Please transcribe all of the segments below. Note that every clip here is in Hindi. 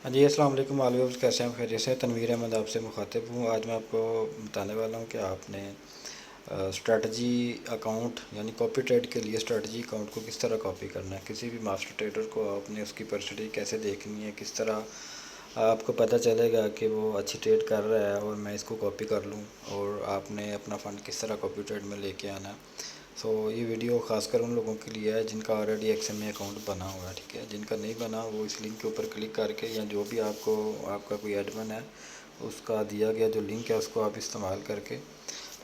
हाँ जी, अस्सलाम वालेकुम आलू, कैसे हैं? खैरियत से? तनवीर अहमद आपसे मुखातिब हूँ। आज मैं आपको बताने वाला हूँ कि आपने स्ट्रेटजी अकाउंट यानी कॉपी ट्रेड के लिए स्ट्रेटजी अकाउंट को किस तरह कॉपी करना है। किसी भी मास्टर ट्रेडर को आपने उसकी परसेंटेज कैसे देखनी है, किस तरह आपको पता चलेगा कि वो अच्छी ट्रेड कर रहा है और मैं इसको कॉपी कर लूँ, और आपने अपना फ़ंड किस तरह कॉपी ट्रेड में लेके आना है। ये वीडियो खासकर उन लोगों के लिए है जिनका ऑलरेडी एक्सएमए अकाउंट बना हुआ है, ठीक है। जिनका नहीं बना वो इस लिंक के ऊपर क्लिक करके, या जो भी आपको आपका कोई एडमिन है उसका दिया गया जो लिंक है उसको आप इस्तेमाल करके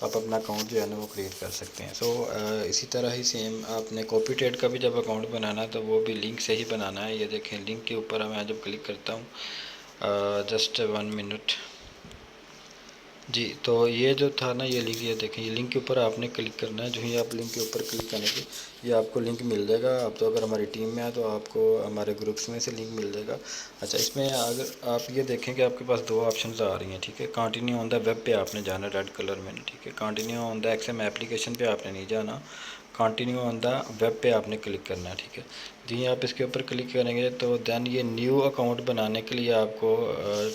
आप अपना अकाउंट जो है ना वो क्रिएट कर सकते हैं। इसी तरह ही सेम आपने कॉपी ट्रेड का भी जब अकाउंट बनाना है तो वो भी लिंक से ही बनाना है। ये देखें, लिंक के ऊपर मैं जब क्लिक करता हूँ, जस्ट 1 मिनट जी। तो ये जो था ना, ये लिंक, ये देखें, ये लिंक के ऊपर आपने क्लिक करना है। जो ही आप लिंक के ऊपर क्लिक करेंगे ये आपको लिंक मिल जाएगा। आप तो अगर हमारी टीम में है तो आपको हमारे ग्रुप्स में से लिंक मिल जाएगा। अच्छा, इसमें अगर आप ये देखें कि आपके पास दो ऑप्शंस आ रही हैं, ठीक है। कंटिन्यू ऑन द वेब पे आपने जाना रेड कलर में, ठीक है। Continue on the XM application पे आपने नहीं जाना, कंटिन्यू ऑन द वेब पे आपने क्लिक करना है, ठीक है। जी, आप इसके ऊपर क्लिक करेंगे तो देन ये न्यू अकाउंट बनाने के लिए आपको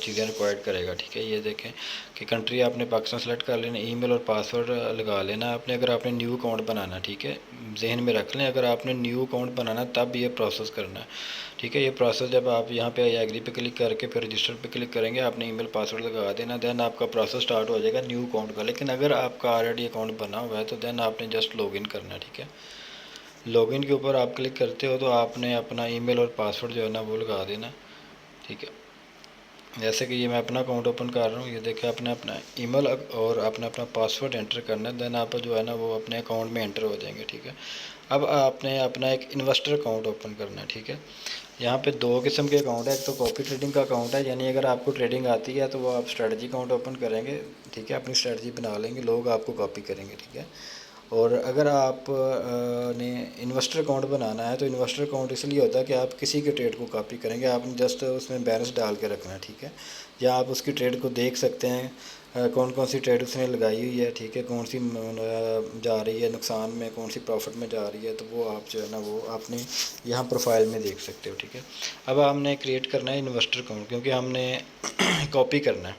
चीज़ें रिक्वायर्ड करेगा, ठीक है। ये देखें कि कंट्री आपने पाकिस्तान सेलेक्ट कर लेना, ईमेल और पासवर्ड लगा लेना आपने, अगर आपने न्यू अकाउंट बनाना, ठीक है। जहन में रख लें, अगर आपने न्यू अकाउंट बनाना तब ये प्रोसेस करना है, ठीक है। ये प्रोसेस जब आप यहाँ पे एग्री पे क्लिक करके फिर रजिस्टर पे क्लिक करेंगे, आपने ईमेल पासवर्ड लगा देना, देन आपका प्रोसेस स्टार्ट हो जाएगा न्यू अकाउंट का। लेकिन अगर आपका ऑलरेडी अकाउंट बना हुआ है तो देन आपने जस्ट लॉगिन करना है, ठीक है। लॉगिन के ऊपर आप क्लिक करते हो तो आपने अपना ईमेल और पासवर्ड जो है ना वो लगा देना, ठीक है। जैसे कि ये मैं अपना अकाउंट ओपन कर रहा हूँ, ये देखिए आपने अपना ईमेल और अपना अपना पासवर्ड एंटर करना है, देन आप जो है ना वो अपने अकाउंट में एंटर हो जाएंगे, ठीक है। अब आपने अपना एक इन्वेस्टर अकाउंट ओपन करना है, ठीक है। यहाँ पे दो किस्म के अकाउंट है, एक तो कॉपी ट्रेडिंग का अकाउंट है, यानी अगर आपको ट्रेडिंग आती है तो वो आप स्ट्रेटजी अकाउंट ओपन करेंगे, ठीक है। अपनी स्ट्रेटजी बना लेंगे, लोग आपको कॉपी करेंगे, ठीक है। और अगर आप ने इन्वेस्टर अकाउंट बनाना है तो इन्वेस्टर अकाउंट इसलिए होता है कि आप किसी के ट्रेड को कॉपी करेंगे, आपने जस्ट उसमें बैलेंस डाल के रखना है, ठीक है। या आप उसकी ट्रेड को देख सकते हैं, कौन कौन सी ट्रेड उसने लगाई हुई है, ठीक है। कौन सी जा रही है नुकसान में, कौन सी प्रॉफिट में जा रही है, तो वो आप जो है ना वो आपने यहाँ प्रोफाइल में देख सकते हो, ठीक है। अब हमने क्रिएट करना है इन्वेस्टर अकाउंट, क्योंकि हमने कॉपी करना है,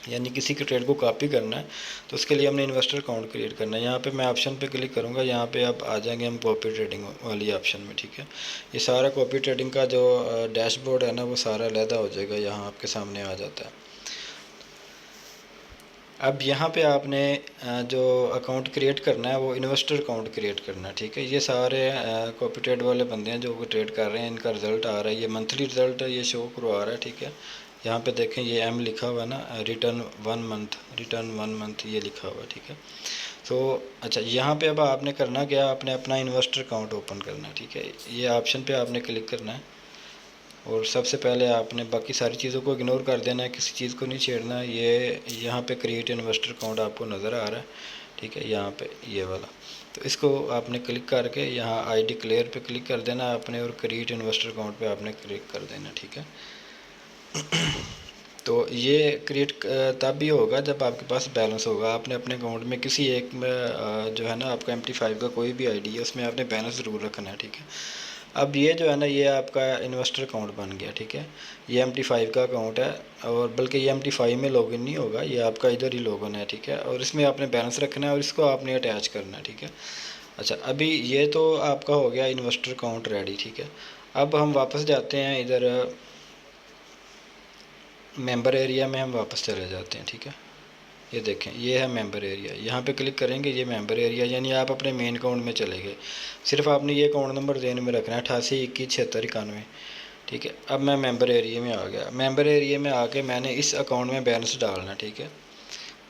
यानी किसी के ट्रेड को कॉपी करना है, तो उसके लिए हमने इन्वेस्टर अकाउंट क्रिएट करना है। यहाँ पे मैं ऑप्शन पे क्लिक करूँगा, यहाँ पे आप आ जाएंगे हम कॉपी ट्रेडिंग वाली ऑप्शन में, ठीक है। ये सारा कॉपी ट्रेडिंग का जो डैशबोर्ड है ना वो सारा अलहदा हो जाएगा, यहाँ आपके सामने आ जाता है। अब यहाँ पे आपने जो अकाउंट क्रिएट करना है वो इन्वेस्टर अकाउंट क्रिएट करना है, ठीक है। ये सारे कॉपी ट्रेड वाले बंदे हैं जो ट्रेड कर रहे हैं, इनका रिज़ल्ट आ रहा है, ये मंथली रिज़ल्ट ये शो करवा रहा है, ठीक है। यहाँ पे देखें ये एम लिखा हुआ है ना, रिटर्न 1 मंथ ये लिखा हुआ है, ठीक है। तो अच्छा, यहाँ पे अब आपने करना क्या, आपने अपना इन्वेस्टर अकाउंट ओपन करना है, ठीक है। ये ऑप्शन पे आपने क्लिक करना है, और सबसे पहले आपने बाकी सारी चीज़ों को इग्नोर कर देना है, किसी चीज़ को नहीं छेड़ना है। ये यहाँ पे क्रिएट इन्वेस्टर अकाउंट आपको नज़र आ रहा है, ठीक है, यहाँ पे ये वाला। तो इसको आपने क्लिक करके यहाँ आई डिक्लेयर पे क्लिक कर देना आपने, और क्रिएट इन्वेस्टर अकाउंट पे आपने क्लिक कर देना, ठीक है। तो ये क्रिएट तब भी होगा जब आपके पास बैलेंस होगा। आपने अपने अकाउंट में किसी एक में जो है ना आपका MT5 का कोई भी आईडी है उसमें आपने बैलेंस ज़रूर रखना है, ठीक है। अब ये जो है ना ये आपका इन्वेस्टर अकाउंट बन गया, ठीक है। ये MT5 का अकाउंट है, और बल्कि ये MT5 में लॉगिन नहीं होगा, ये आपका इधर ही लॉगिन है, ठीक है। और इसमें आपने बैलेंस रखना है और इसको आपने अटैच करना है, ठीक है। अच्छा, अभी ये तो आपका हो गया इन्वेस्टर अकाउंट रेडी, ठीक है। अब हम वापस जाते हैं इधर मेंबर एरिया में, हम वापस चले जाते हैं, ठीक है। ये देखें, ये है मेंबर एरिया, यहाँ पे क्लिक करेंगे, ये मेंबर एरिया, यानी आप अपने मेन अकाउंट में चले गए। सिर्फ आपने ये अकाउंट नंबर देने में रखना है 88217691, ठीक है। अब मैं मेंबर एरिया में आ गया, मेंबर एरिया में आके मैंने इस अकाउंट में बैलेंस डालना, ठीक है।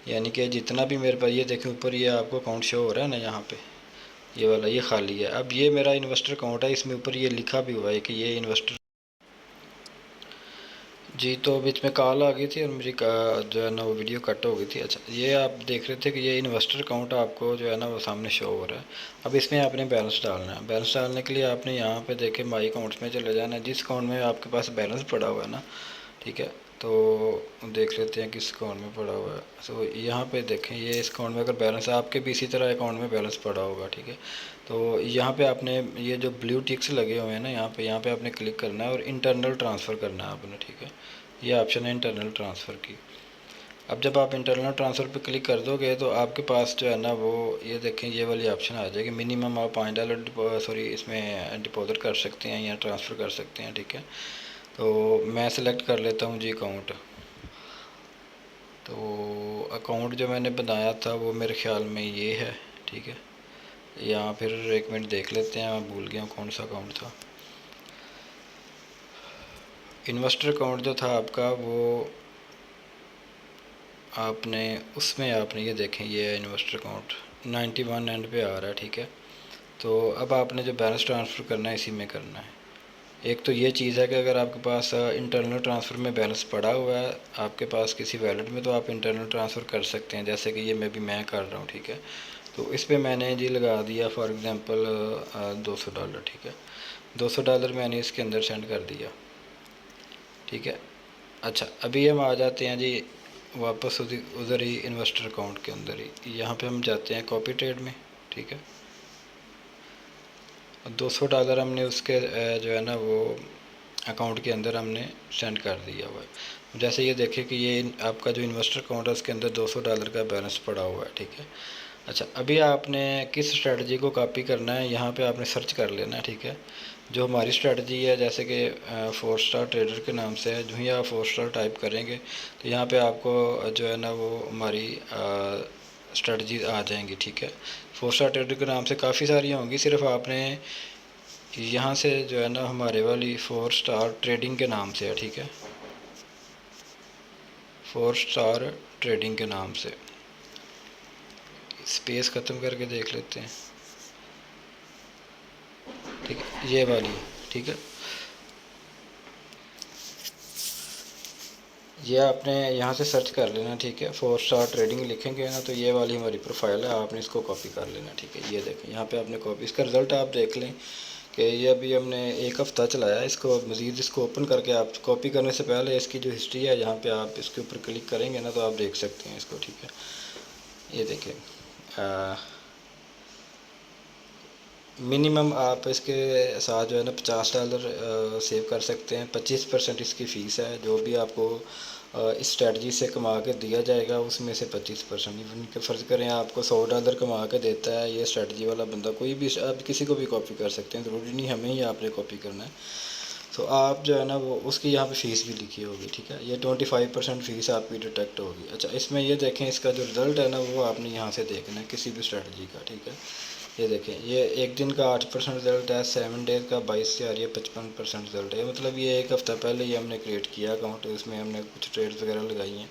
यानी कि जितना भी मेरे पास, ये देखें ऊपर ये आपको अकाउंट शो हो रहा है ना, यहाँ पे ये वाला ये खाली है। अब ये मेरा इन्वेस्टर अकाउंट है, इसमें ऊपर ये लिखा भी हुआ है कि ये इन्वेस्टर। जी, तो बीच में कॉल आ गई थी और मेरी जो है ना वो वीडियो कट हो गई थी। अच्छा, ये आप देख रहे थे कि ये इन्वेस्टर अकाउंट आपको जो है ना वो सामने शो हो रहा है। अब इसमें आपने बैलेंस डालना है। बैलेंस डालने के लिए आपने यहाँ पे देखे माई अकाउंट्स में चले जाना है, जिस अकाउंट में आपके पास बैलेंस पड़ा हुआ है ना, ठीक है। तो देख लेते हैं किस अकाउंट में पड़ा हुआ है। तो यहाँ पे देखें, ये इस अकाउंट में अगर बैलेंस है, आपके भी इसी तरह अकाउंट में बैलेंस पड़ा होगा, ठीक है। तो यहाँ पे आपने ये जो ब्लू टिक्स लगे हुए हैं ना, यहाँ पे आपने क्लिक करना है और इंटरनल ट्रांसफ़र करना है आपने, ठीक है। ये ऑप्शन है इंटरनल ट्रांसफ़र की। अब जब आप इंटरनल ट्रांसफ़र पे क्लिक कर दोगे तो आपके पास जो है ना वो ये देखें, ये वाली ऑप्शन आ जाएगी। मिनिमम आप $5 इसमें डिपॉजिट कर सकते हैं या ट्रांसफ़र कर सकते हैं, ठीक है। तो मैं सेलेक्ट कर लेता हूँ जी अकाउंट। तो अकाउंट जो मैंने बनाया था वो मेरे ख्याल में ये है, ठीक है। या फिर एक मिनट देख लेते हैं, मैं भूल गया कौन सा अकाउंट था। इन्वेस्टर अकाउंट जो था आपका वो आपने उसमें आपने ये देखें, ये इन्वेस्टर अकाउंट 91 एंड पे आ रहा है, ठीक है। तो अब आपने जो बैलेंस ट्रांसफ़र करना है इसी में करना है। एक तो ये चीज़ है कि अगर आपके पास इंटरनल ट्रांसफ़र में बैलेंस पड़ा हुआ है आपके पास किसी वैलेट में, तो आप इंटरनल ट्रांसफ़र कर सकते हैं, जैसे कि ये मैं कर रहा हूँ, ठीक है। तो इस पर मैंने जी लगा दिया फॉर एग्ज़ाम्पल $200, ठीक है। $200 मैंने इसके अंदर सेंड कर दिया, ठीक है। अच्छा, अभी हम आ जाते हैं जी वापस उधर ही इन्वेस्टर अकाउंट के अंदर ही। यहाँ पे हम जाते हैं कॉपी ट्रेड में, ठीक है। $200 हमने उसके जो है ना वो अकाउंट के अंदर हमने सेंड कर दिया हुआ है। जैसे ये देखें कि ये आपका जो इन्वेस्टर अकाउंट है उसके अंदर $200 का बैलेंस पड़ा हुआ है, ठीक है। अच्छा, अभी आपने किस स्ट्रेटजी को कॉपी करना है, यहाँ पे आपने सर्च कर लेना है, ठीक है। जो हमारी स्ट्रेटजी है, जैसे कि 4 स्टार ट्रेडर के नाम से है, जो ही आप 4 स्टार टाइप करेंगे तो यहाँ पे आपको जो है ना वो हमारी स्ट्रेटजी आ जाएंगी, ठीक है। 4 स्टार ट्रेडर के नाम से काफ़ी सारी होंगी, सिर्फ आपने यहाँ से जो है ना हमारे वाली 4 स्टार ट्रेडिंग के नाम से है, ठीक है। 4 स्टार ट्रेडिंग के नाम से स्पेस ख़त्म करके देख लेते हैं, ठीक है, ये वाली, ठीक है। ये आपने यहाँ से सर्च कर लेना, ठीक है। 4 स्टार ट्रेडिंग लिखेंगे ना तो ये वाली हमारी प्रोफाइल है, आपने इसको कॉपी कर लेना, ठीक है। ये देखें, यहाँ पे आपने कॉपी, इसका रिज़ल्ट आप देख लें कि ये अभी हमने 1 हफ़्ता चलाया। इसको मज़ीद इसको ओपन करके आप कॉपी करने से पहले इसकी जो हिस्ट्री है यहाँ पे आप इसके ऊपर क्लिक करेंगे ना तो आप देख सकते हैं इसको, ठीक है। ये देखें, मिनिमम आप इसके साथ जो है ना $50 सेव कर सकते हैं। 25% इसकी फ़ीस है, जो भी आपको इस स्ट्रेटजी से कमा के दिया जाएगा उसमें से 25%। इवन कि फ़र्ज़ करें आपको $100 कमा के देता है ये स्ट्रेटजी वाला बंदा, कोई भी आप किसी को भी कॉपी कर सकते हैं, ज़रूरी नहीं हमें ही आपने कॉपी करना है। तो आप जो है ना वो उसकी यहाँ पे फ़ीस भी लिखी होगी, ठीक है। ये 25% फ़ीस आपकी डिटेक्ट होगी। अच्छा, इसमें ये देखें, इसका जो रिज़ल्ट है ना वो आपने यहाँ से देखना है किसी भी स्ट्रेटजी का, ठीक है। ये देखें, ये एक दिन का 8% रिज़ल्ट है, 7 डेज़ का 22 से आ रही है 55% रिज़ल्ट है। मतलब ये 1 हफ़्ता पहले ही हमने क्रिएट किया अकाउंट, इसमें हमने कुछ ट्रेड्स वगैरह लगाई हैं।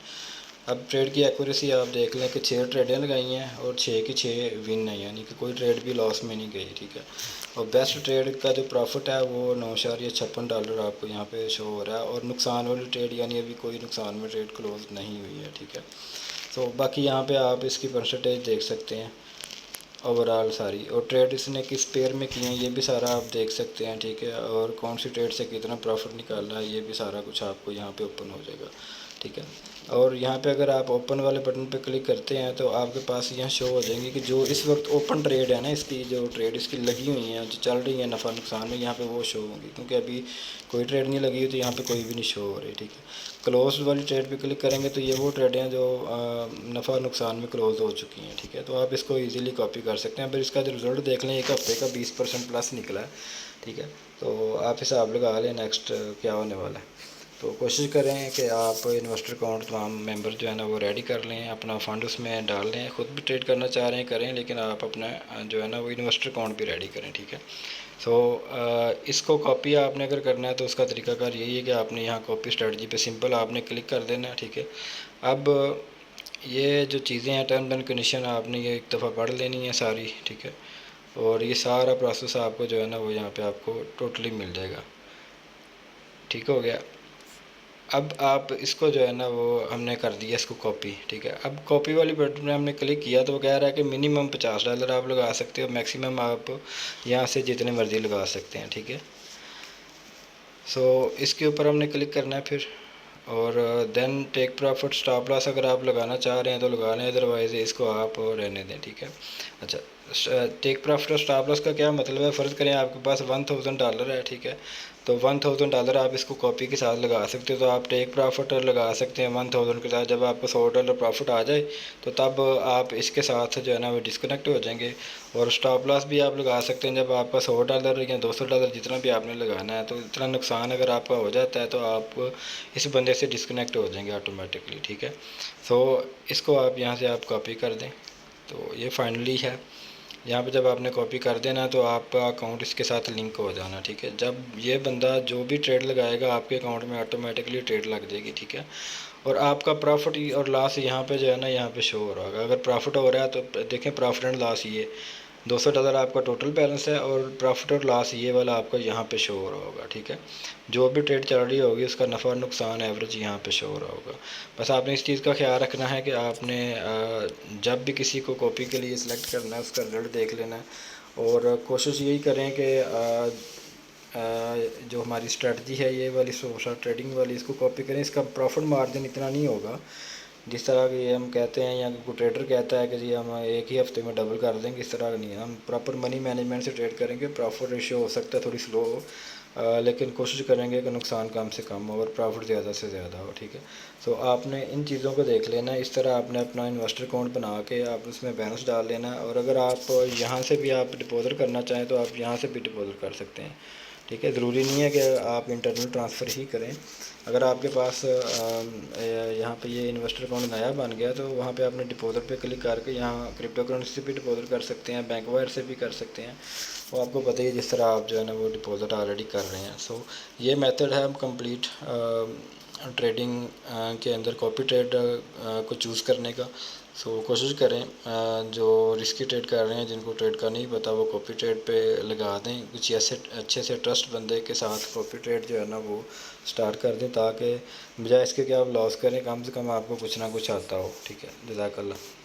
अब ट्रेड की एक्यूरेसी आप देख लें कि 6 ट्रेडें लगाई हैं और 6 की 6 विन है, यानी कि कोई ट्रेड भी लॉस में नहीं गई, ठीक है। और बेस्ट ट्रेड का जो प्रॉफिट है वो $9.56 आपको यहाँ पे शो हो रहा है। और नुकसान वाली ट्रेड यानी अभी कोई नुकसान में ट्रेड क्लोज नहीं हुई है, ठीक है। तो बाकी यहाँ पे आप इसकी परसेंटेज देख सकते हैं ओवरऑल सारी, और ट्रेड इसने किस पेयर में किए हैं ये भी सारा आप देख सकते हैं, ठीक है। और कौन सी ट्रेड से कितना प्रॉफिट निकालना है ये भी सारा कुछ आपको यहाँ पे ओपन हो जाएगा, ठीक है। और यहाँ पे अगर आप ओपन वाले बटन पे क्लिक करते हैं तो आपके पास यहाँ शो हो जाएंगे कि जो इस वक्त ओपन ट्रेड है ना, इसकी जो ट्रेड इसकी लगी हुई है, जो चल रही है नफ़ा नुकसान में, यहाँ पे वो शो होंगी। क्योंकि अभी कोई ट्रेड नहीं लगी हुई तो यहाँ पे कोई भी नहीं शो हो रही, ठीक है। क्लोज वाली ट्रेड पे क्लिक करेंगे तो ये वो ट्रेड हैं जो नफ़ा नुकसान में क्लोज हो चुकी हैं, ठीक है। तो आप इसको ईज़िली कॉपी कर सकते हैं। फिर इसका जो रिज़ल्ट देख लें, 1 हफ़्ते का 20% प्लस निकला है, ठीक है। तो आप हिसाब लगा लें नेक्स्ट क्या होने वाला है। तो कोशिश करें कि आप इन्वेस्टर अकाउंट तमाम मेंबर जो है ना वो रेडी कर लें, अपना फ़ंड उसमें डाल लें। ख़ुद भी ट्रेड करना चाह रहे हैं करें, लेकिन आप अपना जो है ना वो इन्वेस्टर अकाउंट भी रेडी करें, ठीक है। तो इसको कॉपी आपने अगर करना है तो उसका तरीकाकार यही है कि आपने यहाँ कॉपी स्ट्रेटजी पे सिंपल आपने क्लिक कर देना है, ठीक है। अब ये जो चीज़ें हैं टर्म्स एंड कंडीशन आपने ये एक दफ़ा पढ़ लेनी है सारी, ठीक है। और ये सारा प्रोसेस आपको जो है ना वो यहाँ पे आपको टोटली मिल जाएगा, ठीक हो गया। अब आप इसको जो है ना वो हमने कर दिया इसको कॉपी, ठीक है। अब कॉपी वाली बटन में हमने क्लिक किया तो वो कह रहा है कि मिनिमम $50 आप लगा सकते हो, मैक्सिमम आप यहाँ से जितने मर्ज़ी लगा सकते हैं, ठीक है। सो इसके ऊपर हमने क्लिक करना है फिर। और then take profit stop loss अगर आप लगाना चाह रहे हैं तो लगा लें, अदरवाइज़ इसको आप रहने दें, ठीक है। अच्छा, टेक प्रॉफिट और स्टॉप लॉस का क्या मतलब है? फ़र्ज़ करें आपके पास $1000 है, ठीक है, तो $1000 आप इसको कॉपी के साथ लगा सकते हो, तो आप टेक प्रॉफिट लगा सकते हैं 1000 के साथ। जब आपको $100 प्रॉफिट आ जाए तो तब आप इसके साथ जो है ना वो डिस्कनेक्ट हो जाएंगे। और स्टॉप लॉस भी आप लगा सकते हैं जब आपका $100 या $200 जितना भी आपने लगाना है, तो इतना नुकसान अगर आपका हो जाता है तो आप इस बंदे से डिस्कनेक्ट हो जाएंगे ऑटोमेटिकली, ठीक है। सो इसको आप यहाँ से आप कॉपी कर दें, तो ये फाइनली है। यहाँ पे जब आपने कॉपी कर देना तो आपका अकाउंट इसके साथ लिंक हो जाना, ठीक है। जब ये बंदा जो भी ट्रेड लगाएगा आपके अकाउंट में ऑटोमेटिकली ट्रेड लग जाएगी, ठीक है। और आपका प्रॉफिट और लॉस यहाँ पे जो है ना यहाँ पे शो हो रहा होगा। अगर प्रॉफिट हो रहा है तो देखें प्रॉफिट एंड लॉस, ये $200 आपका टोटल बैलेंस है और प्रॉफिट और लॉस ये वाला आपका यहाँ पे शो हो रहा होगा, ठीक है। जो भी ट्रेड चल रही होगी उसका नफ़ा और नुकसान एवरेज यहाँ पे शो हो रहा होगा। बस आपने इस चीज़ का ख्याल रखना है कि आपने जब भी किसी को कॉपी के लिए सिलेक्ट करना है उसका रिजल्ट देख लेना है और कोशिश यही करें कि जो हमारी स्ट्रेटजी है ये वाली सोशल ट्रेडिंग वाली, इसको कॉपी करें। इसका प्रॉफिट मार्जिन इतना नहीं होगा जिस तरह की हम कहते हैं या कोई ट्रेडर कहता है कि जी हम एक ही हफ्ते में डबल कर देंगे, इस तरह का नहीं है। हम प्रॉपर मनी मैनेजमेंट से ट्रेड करेंगे। प्रॉफिट रेशियो हो सकता है थोड़ी स्लो हो, लेकिन कोशिश करेंगे कि नुकसान कम से कम हो और प्रॉफिट ज़्यादा से ज़्यादा हो, ठीक है। सो आपने इन चीज़ों को देख लेना है। इस तरह आपने अपना इन्वेस्टर अकाउंट बना के आप उसमें बैलेंस डाल लेना है और अगर आप यहाँ से भी आप डिपॉजिट करना चाहें तो आप यहाँ से भी डिपॉजिट कर सकते हैं, ठीक है। ज़रूरी नहीं है कि आप इंटरनल ट्रांसफ़र ही करें। अगर आपके पास यहाँ पे ये इन्वेस्टर अकाउंट नया बन गया तो वहाँ पे आपने डिपॉजिट पे क्लिक करके यहाँ क्रिप्टो करेंसी से भी डिपॉजिट कर सकते हैं, बैंक वायर से भी कर सकते हैं। वो आपको पता ही है जिस तरह आप जो है ना वो डिपॉजिट ऑलरेडी कर रहे हैं। सो ये मेथड है कंप्लीट ट्रेडिंग के अंदर कॉपी ट्रेड को चूज़ करने का। सो कोशिश करें जो रिस्की ट्रेड कर रहे हैं, जिनको ट्रेड का नहीं पता, वो कॉपी ट्रेड पे लगा दें। कुछ ऐसे अच्छे से ट्रस्ट बंदे के साथ कॉपी ट्रेड जो है ना वो स्टार्ट कर दें ताकि बजाय इसके कि आप लॉस करें कम से कम आपको कुछ ना कुछ आता हो, ठीक है। जज़ाकल्लाह।